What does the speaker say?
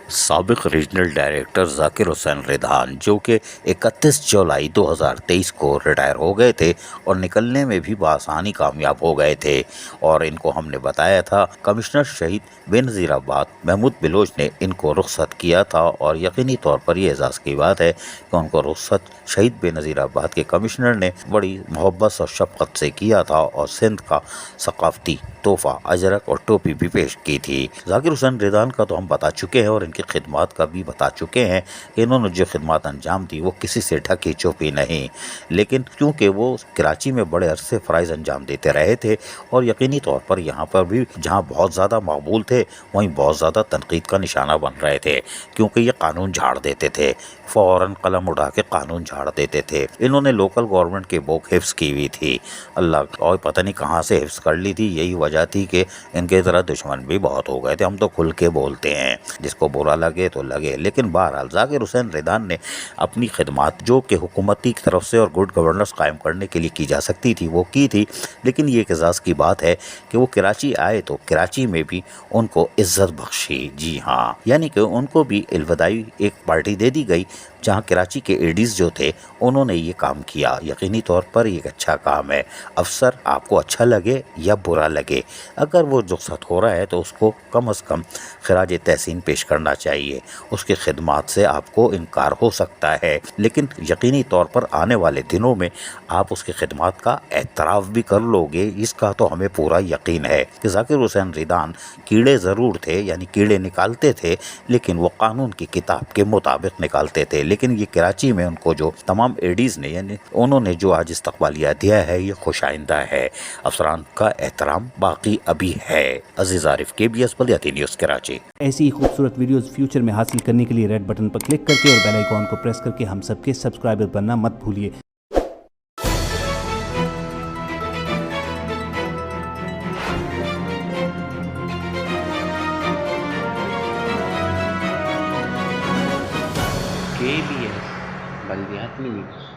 سابق regional director ذاکر حسین ریدان جو کہ 31 جولائی 2023 کو ریٹائر ہو گئے تھے اور نکلنے میں بھی بآسانی کامیاب ہو گئے تھے، اور ان کو ہم نے بتایا تھا کمشنر شہید بے نظیر آباد محمود بلوچ نے ان کو رخصت کیا تھا، اور یقینی طور پر یہ اعزاز کی بات ہے کہ ان کو رخصت شہید بے نظیر آباد کے کمشنر نے بڑی محبت اور شفقت سے کیا تھا، اور سندھ کا ثقافتی تحفہ اجرک اور ٹوپی بھی پیش کی تھی۔ ذاکر حسین ریدان کا تو ہم بتا چکے ہیں اور ان کی خدمات کا بھی بتا چکے ہیں کہ انہوں نے جو خدمات انجام دی وہ کسی سے ڈھکی چھپی نہیں، لیکن کیونکہ وہ کراچی میں بڑے عرصے فرائض انجام دیتے رہے تھے، اور یقینی طور پر یہاں پر بھی جہاں بہت زیادہ مقبول تھے وہیں بہت زیادہ تنقید کا نشانہ بن رہے تھے، کیونکہ یہ قانون جھاڑ دیتے تھے، فوراً قلم اٹھا کے قانون جھاڑ دیتے تھے۔ انہوں نے لوکل گورنمنٹ کی بک حفظ کی ہوئی تھی، اللہ اور پتہ نہیں کہاں سے حفظ کر لی تھی، یہی وجہ تھی کہ ان کے طرح دشمن بھی بہت ہو گئے تھے۔ ہم تو کھل کے بولتے ہیں، جس کو برا لگے تو لگے، لیکن بہرحال ذاکر حسین ریدان نے اپنی خدمات جو کہ حکومتی کی طرف سے اور گڈ گورننس قائم کرنے کے لیے کی جا سکتی تھی وہ کی تھی، لیکن یہ ایک اعزاز کی بات ہے کہ وہ کراچی آئے تو کراچی میں بھی ان کو عزت بخشی، جی ہاں، یعنی کہ ان کو بھی الوداعی ایک پارٹی دے دی گئی جہاں کراچی کے ایڈیز جو تھے انہوں نے یہ کام کیا۔ یقینی طور پر یہ ایک اچھا کام ہے، افسر آپ کو اچھا لگے یا برا لگے، اگر وہ رخصت ہو رہا ہے تو اس کو کم از کم خراج تحسین پیش کرنا چاہیے، اس کی خدمات سے آپ کو انکار ہو سکتا ہے، لیکن یقینی طور پر آنے والے دنوں میں آپ اس کی خدمات کا اعتراف بھی کر لو گے، اس کا تو ہمیں پورا یقین ہے کہ ذاکر حسین ریدان کیڑے ضرور تھے، یعنی کیڑے نکالتے تھے لیکن وہ قانون کی کتاب کے مطابق نکالتے تھے، لیکن یہ کراچی میں ان کو جو تمام ایڈیز نے یعنی انہوں نے جو آج استقبالیہ دیا ہے یہ خوش آئندہ ہے، افسران کا احترام باقی ابھی ہے۔ عزیز عارف، KBS بلدیاتی نیوز کراچی۔ ایسی ہی خوبصورت ویڈیوز فیوچر میں حاصل کرنے کے لیے ریڈ بٹن پر کلک کر کے اور بیل آئیکن کو پریس کر کے ہم سب کے سبسکرائبر بننا مت بھولیے۔ KBS بلدیاتی نیوز۔